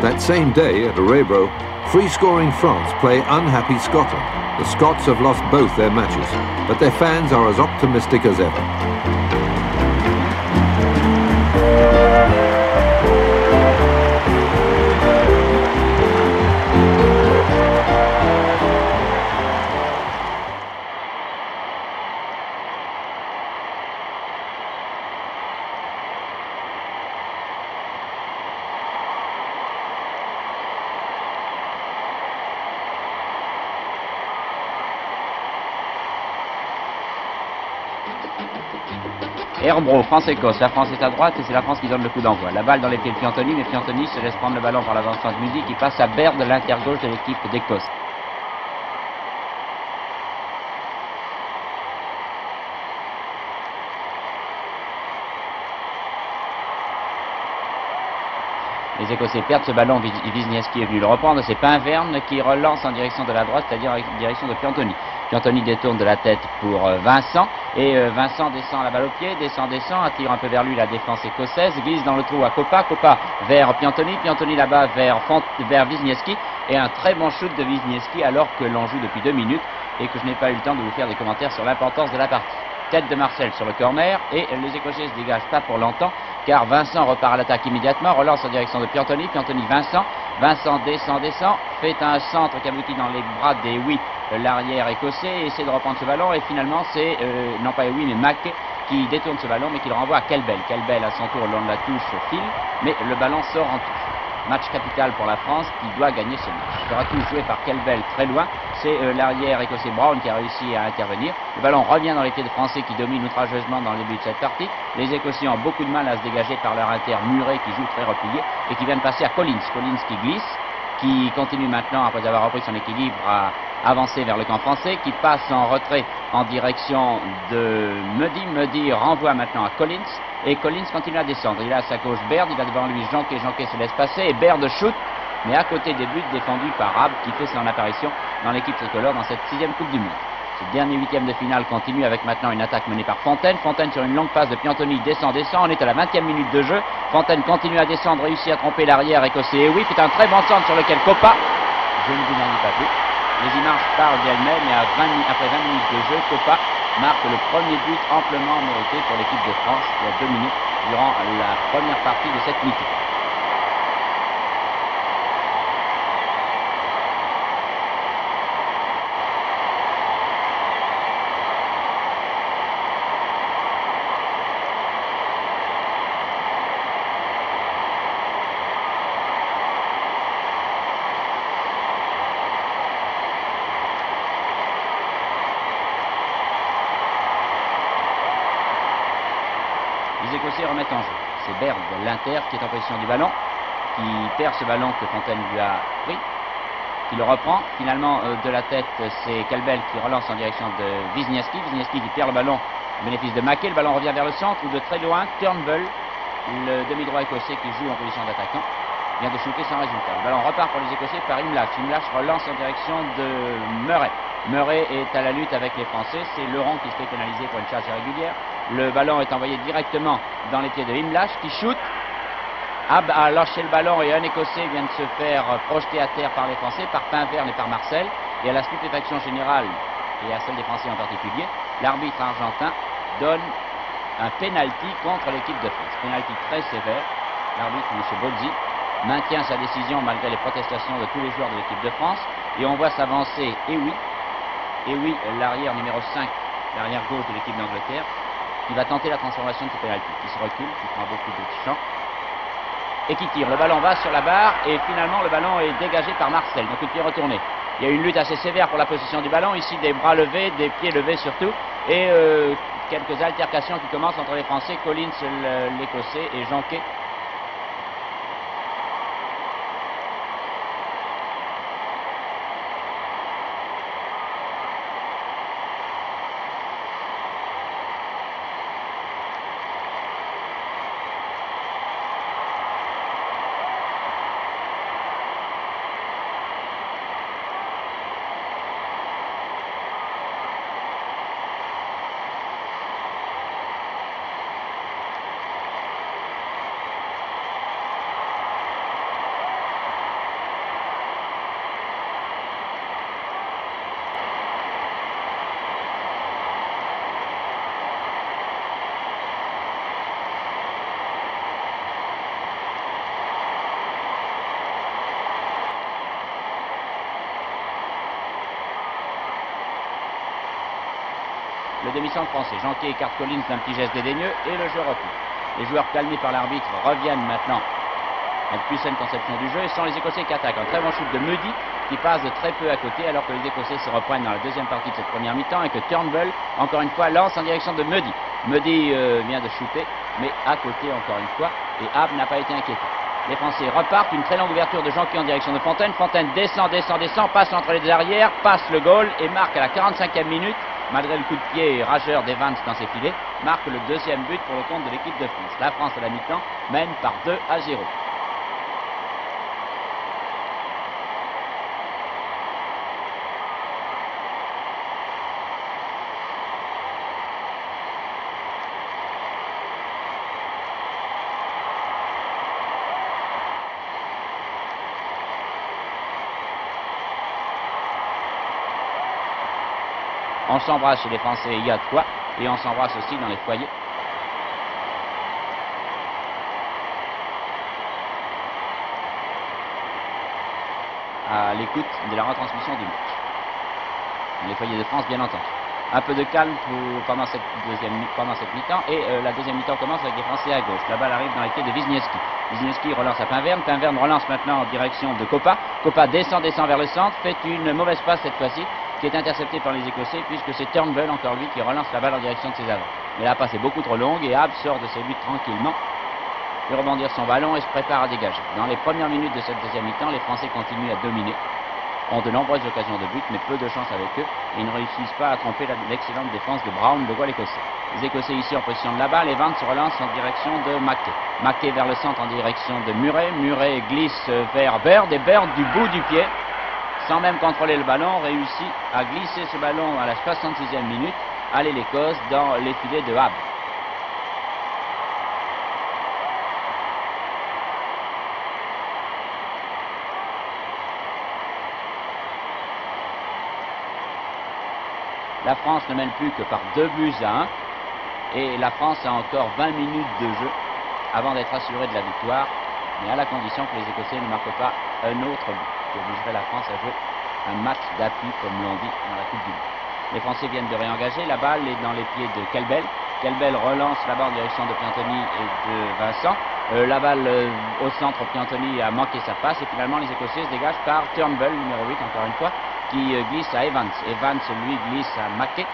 That same day at Arrebro, free-scoring France play unhappy Scotland. The Scots have lost both their matches, but their fans are as optimistic as ever. Arrebro, France-Écosse. La France est à droite et c'est la France qui donne le coup d'envoi. La balle dans les pieds de Piantoni, mais Piantoni se laisse prendre le ballon par la danseuse musique qui passe à Baird, l'inter-gauche de l'équipe d'Écosse. Les Écossais perdent ce ballon, Wisniewski est venu le reprendre, c'est Pinverne qui relance en direction de la droite, c'est-à-dire en direction de Piantoni. Piantoni détourne de la tête pour Vincent, et Vincent descend la balle au pied, descend, attire un peu vers lui la défense écossaise, glisse dans le trou à Coppa, Coppa vers Piantoni, Piantoni là-bas vers Wisniewski, et un très bon shoot de Wisniewski alors que l'on joue depuis 2 minutes, et que je n'ai pas eu le temps de vous faire des commentaires sur l'importance de la partie. Tête de Marcel sur le corner, et les Écossais se dégagent pas pour longtemps, car Vincent repart à l'attaque immédiatement, relance en direction de Piantoni, Piantoni Vincent, Vincent descend, fait un centre qui aboutit dans les bras d'Ewi, l'arrière écossais, essaie de reprendre ce ballon, et finalement c'est, non pas Ewi, mais Mack qui détourne ce ballon, mais qui le renvoie à Kelbel. Kelbel à son tour le long de la touche file, mais le ballon sort en touche. Match capital pour la France qui doit gagner ce match. Sera tout joué par Kelbel très loin. C'est l'arrière écossais Brown qui a réussi à intervenir. Le ballon revient dans les pieds de Français qui dominent outrageusement dans le début de cette partie. Les Écossais ont beaucoup de mal à se dégager par leur inter Murray qui joue très replié et qui vient de passer à Collins. Collins qui glisse, qui continue maintenant après avoir repris son équilibre à avancer vers le camp français, qui passe en retrait en direction de Muddy. Muddy renvoie maintenant à Collins. Et Collins continue à descendre. Il a à sa gauche Baird, il a devant lui Jonquet. Jonquet se laisse passer et Baird shoot, mais à côté des buts défendus par Rabb qui fait son apparition dans l'équipe tricolore dans cette 6e Coupe du Monde. Ce dernier 8e de finale continue avec maintenant une attaque menée par Fontaine. Fontaine sur une longue passe de Piantoni descend. On est à la 20e minute de jeu. Fontaine continue à descendre, réussit à tromper l'arrière écossais. Et oui, c'est un très bon centre sur lequel Coppa, je ne vous en dis pas plus. Les images parlent d'elles-mêmes, mais après 20 minutes de jeu, Coppa marque le premier but amplement mérité pour l'équipe de France il y a 2 minutes durant la première partie de cette mi-temps. Les Écossais remettent en jeu. C'est Baird, l'Inter, qui est en position du ballon, qui perd ce ballon que Fontaine lui a pris, qui le reprend. Finalement, de la tête, c'est Kelbel qui relance en direction de Wisniewski. Wisniewski qui perd le ballon au bénéfice de Mackay. Le ballon revient vers le centre ou de très loin. Turnbull, le demi-droit écossais qui joue en position d'attaquant, vient de shooter sans résultat. Le ballon repart pour les Écossais par Imlach. Imlach relance en direction de Murray. Murray est à la lutte avec les Français. C'est Laurent qui se fait pénaliser pour une charge irrégulière. Le ballon est envoyé directement dans les pieds de Imlach qui shoot. Ab a lâché le ballon et un Écossais vient de se faire projeter à terre par les Français, par Pinverne et par Marcel. Et à la stupéfaction générale, et à celle des Français en particulier, l'arbitre argentin donne un penalty contre l'équipe de France. Penalty très sévère. L'arbitre, M. Bozzi, maintient sa décision malgré les protestations de tous les joueurs de l'équipe de France. Et on voit s'avancer Ewi, l'arrière numéro 5, l'arrière gauche de l'équipe d'Angleterre, qui va tenter la transformation de ce penalty, qui se recule, qui prend beaucoup de champ, et qui tire. Le ballon va sur la barre, et finalement le ballon est dégagé par Marcel, donc il pied retourné. Il y a une lutte assez sévère pour la position du ballon, ici des bras levés, des pieds levés surtout, et quelques altercations qui commencent entre les Français, Collins l'Écossais et Jonquet. demi-centre français. Janquet écarte Collins d'un petit geste dédaigneux et le jeu reprend. Les joueurs calmés par l'arbitre reviennent maintenant à une plus saine conception du jeu et sont les Écossais qui attaquent. Un très bon shoot de Muddy qui passe de très peu à côté alors que les Écossais se reprennent dans la deuxième partie de cette première mi-temps et que Turnbull, encore une fois, lance en direction de Muddy. Muddy vient de shooter, mais à côté encore une fois, et Ab n'a pas été inquiété. Les Français repartent, une très longue ouverture de Janquet en direction de Fontaine. Fontaine descend, passe entre les deux arrières, passe le goal et marque à la 45e minute, malgré le coup de pied rageur d'Evans dans ses filets, marque le deuxième but pour le compte de l'équipe de France. La France à la mi-temps mène par 2-0. On s'embrasse chez les Français, il y a de quoi, et on s'embrasse aussi dans les foyers. À l'écoute de la retransmission du match. Dans les foyers de France, bien entendu. Un peu de calme pendant cette mi-temps, et la deuxième mi-temps commence avec les Français à gauche. La balle arrive dans les pieds de Wisniewski. Wisniewski relance à Pinverne. Pinverne relance maintenant en direction de Copa. Copa descend vers le centre, fait une mauvaise passe cette fois-ci, qui est intercepté par les Écossais, puisque c'est Turnbull, encore lui, qui relance la balle en direction de ses avants. Mais la passe est beaucoup trop longue et Ab sort de ses buts tranquillement, fait rebondir son ballon et se prépare à dégager. Dans les premières minutes de cette deuxième mi-temps, les Français continuent à dominer, ont de nombreuses occasions de but, mais peu de chance avec eux, et ils ne réussissent pas à tromper l'excellente défense de Brown, le goal écossais. Les Écossais ici en position de la balle, Evans se relance en direction de Mackay. Mackay vers le centre en direction de Murray. Murray glisse vers Baird, et Baird du bout du pied, sans même contrôler le ballon, réussit à glisser ce ballon à la 66e minute, aller l'Écosse dans les filets de Ab. La France ne mène plus que par 2-1 et la France a encore 20 minutes de jeu avant d'être assurée de la victoire, mais à la condition que les Écossais ne marquent pas un autre but, qui obligerait la France à jouer un match d'appui, comme l'on dit dans la Coupe du Monde. Les Français viennent de réengager, la balle est dans les pieds de Kelbel. Kelbel relance la balle en direction de Piantoni et de Vincent. La balle au centre, Piantoni a manqué sa passe et finalement les Écossais se dégagent par Turnbull, numéro 8 encore une fois, qui glisse à Evans. Evans, lui, glisse à Mackay.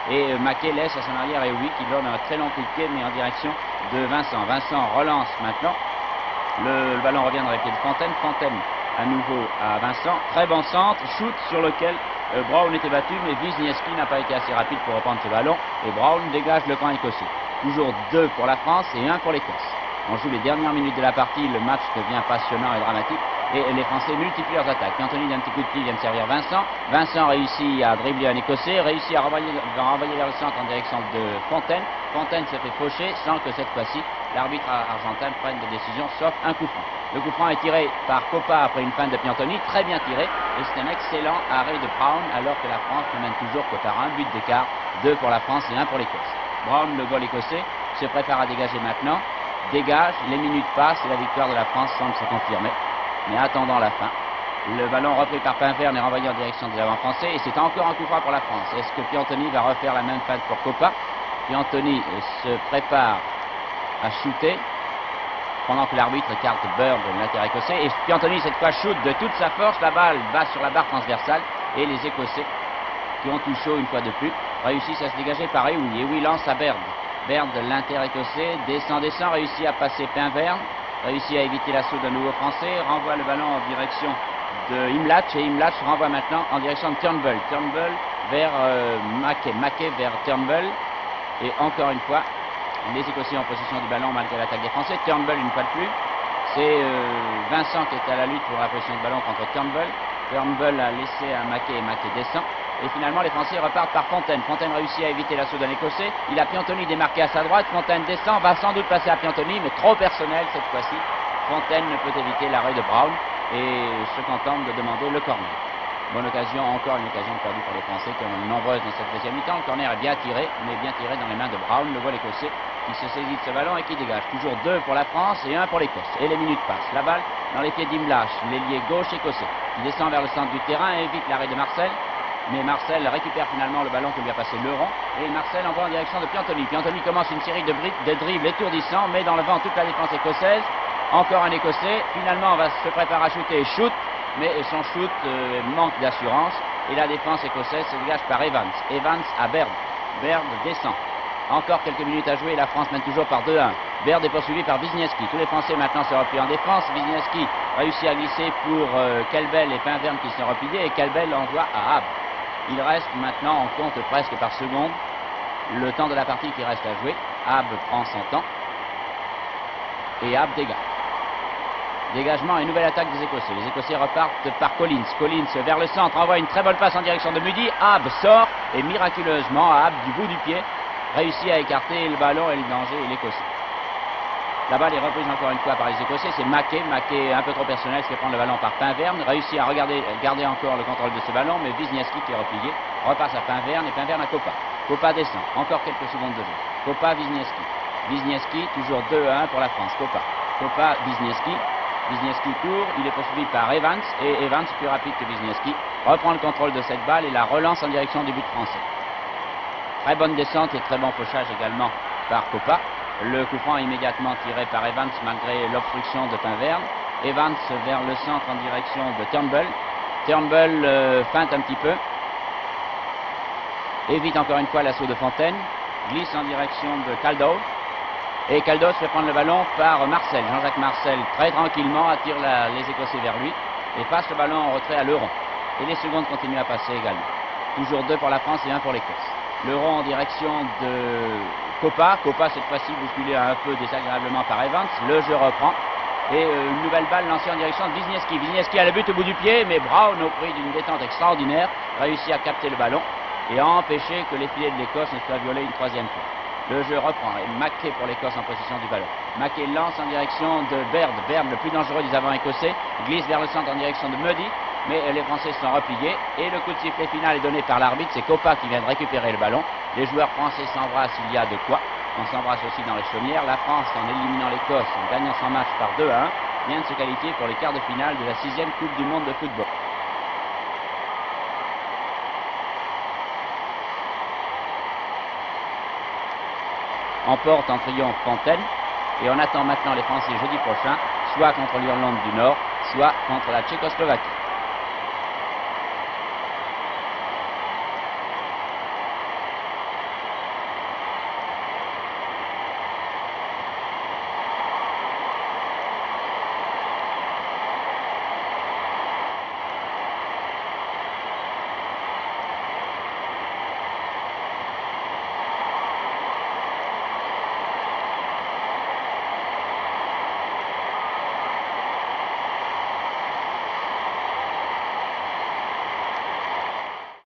Et Mackay laisse à son arrière Eoui qui donne un très long coup de pied mais en direction de Vincent. Vincent relance maintenant. Le ballon revient dans les pieds de Fontaine. Fontaine à nouveau à Vincent. Très bon centre, shoot sur lequel Brown était battu, mais Wisniewski n'a pas été assez rapide pour reprendre ce ballon. Et Brown dégage le camp écossais. Toujours 2 pour la France et 1 pour l'Écosse. On joue les dernières minutes de la partie, le match devient passionnant et dramatique. Et les Français multiplient leurs attaques. Piantoni d'un petit coup de pied vient de servir Vincent. Vincent réussit à dribbler un Écossais, réussit à renvoyer vers le centre en direction de Fontaine. Fontaine se fait faucher sans que cette fois-ci l'arbitre argentin prenne de décision, sauf un coup franc. Le coup franc est tiré par Copa après une feinte de Piantoni, très bien tiré. Et c'est un excellent arrêt de Brown alors que la France ne mène toujours que par un but d'écart. 2 pour la France et 1 pour l'Écosse. Brown, le goal écossais, se prépare à dégager maintenant. Dégage, les minutes passent et la victoire de la France semble se confirmer. Mais attendant la fin, le ballon repris par Pinverne est renvoyé en direction des avants français et c'est encore un coup franc pour la France. Est-ce que Piantoni va refaire la même feinte pour Copa? Piantoni se prépare à shooter pendant que l'arbitre écarte Bird de l'intérieur écossais. Et Piantoni cette fois shoot de toute sa force. La balle va sur la barre transversale et les Écossais, qui ont tout chaud une fois de plus, réussissent à se dégager par Ewi. Ewi lance à Baird. Baird de l'intérieur écossais descend, réussit à passer Pinverne, réussit à éviter l'assaut d'un nouveau français, renvoie le ballon en direction de Imlach et Imlach renvoie maintenant en direction de Turnbull. Turnbull vers Mackay, Mackay vers Turnbull et encore une fois les Écossais en possession du ballon malgré l'attaque des Français. Turnbull une fois de plus, c'est Vincent qui est à la lutte pour la possession du ballon contre Turnbull. Turnbull a laissé à Mackay et Mackay descend. Et finalement, les Français repartent par Fontaine. Fontaine réussit à éviter l'assaut d'un Écossais. Il a Piantoni démarqué à sa droite. Fontaine descend, va sans doute passer à Piantoni, mais trop personnel cette fois-ci. Fontaine ne peut éviter l'arrêt de Brown et se contente de demander le corner. Bonne occasion, encore une occasion perdue pour les Français qui en ont nombreuses dans cette deuxième mi-temps. Le corner est bien tiré, mais bien tiré dans les mains de Brown, le voile écossais, qui se saisit de ce ballon et qui dégage. Toujours 2 pour la France et 1 pour l'Écosse. Et les minutes passent. La balle dans les pieds d'Imlach, l'ailier gauche écossais, qui descend vers le centre du terrain et évite l'arrêt de Marcel. Mais Marcel récupère finalement le ballon que lui a passé Leron. Et Marcel envoie en direction de Piantoni. Piantoni commence une série de dribbles étourdissants, met dans le vent toute la défense écossaise. Encore un Écossais. Finalement, on va se préparer à shooter et shoot. Mais son shoot manque d'assurance. Et la défense écossaise se dégage par Evans. Evans à Baird. Baird descend. Encore quelques minutes à jouer. La France mène toujours par 2-1. Baird est poursuivi par Wisniewski. Tous les Français maintenant se replient en défense. Wisniewski réussit à glisser pour Kelbel et Pinverne qui sont repliés. Et Kelbel envoie à Habb. Il reste maintenant, on compte presque par seconde, le temps de la partie qui reste à jouer. Habb prend son temps. Et Habb dégage. Dégagement et nouvelle attaque des Écossais. Les Écossais repartent par Collins. Collins vers le centre envoie une très bonne passe en direction de Mudie. Habb sort et miraculeusement, Habb du bout du pied réussit à écarter le ballon et le danger et l'Écossais. La balle est reprise encore une fois par les Écossais. C'est Mackay. Mackay un peu trop personnel, qui prend le ballon par Pinverne. Réussit à garder encore le contrôle de ce ballon. Mais Wisniewski qui est replié repasse à Pinverne et Pinverne à Copa. Copa descend. Encore quelques secondes de jeu. Copa, Wisniewski. Wisniewski, toujours 2-1 pour la France. Copa. Copa, Wisniewski. Wisniewski court. Il est poursuivi par Evans. Et Evans, plus rapide que Wisniewski, reprend le contrôle de cette balle et la relance en direction du but français. Très bonne descente et très bon fauchage également par Copa. Le coup franc immédiatement tiré par Evans malgré l'obstruction de Pinverne. Evans vers le centre en direction de Turnbull. Turnbull feinte un petit peu. Évite encore une fois l'assaut de Fontaine. Glisse en direction de Caldo. Et Caldo fait prendre le ballon par Marcel. Jean-Jacques Marcel très tranquillement attire les Écossais vers lui et passe le ballon en retrait à Leron. Et les secondes continuent à passer également. Toujours 2 pour la France et 1 pour l'Écosse. Leron en direction de Copa. Copa cette fois-ci bousculé un peu désagréablement par Evans. Le jeu reprend. Et une nouvelle balle lancée en direction de Wisniewski. Wisniewski a le but au bout du pied, mais Brown, au prix d'une détente extraordinaire, réussit à capter le ballon et à empêcher que les filets de l'Écosse ne soient violés une troisième fois. Le jeu reprend et Mackay pour l'Écosse en possession du ballon. Mackay lance en direction de Baird. Baird, le plus dangereux des avants écossais, glisse vers le centre en direction de Mudie. Mais les Français sont repliés et le coup de sifflet final est donné par l'arbitre. C'est Copa qui vient de récupérer le ballon. Les joueurs français s'embrassent, il y a de quoi. On s'embrasse aussi dans les chaumières. La France, en éliminant l'Écosse, en gagnant son match par 2-1, vient de se qualifier pour les quarts de finale de la 6e Coupe du Monde de football. Emporte en triomphe Fontaine et on attend maintenant les Français jeudi prochain, soit contre l'Irlande du Nord, soit contre la Tchécoslovaquie.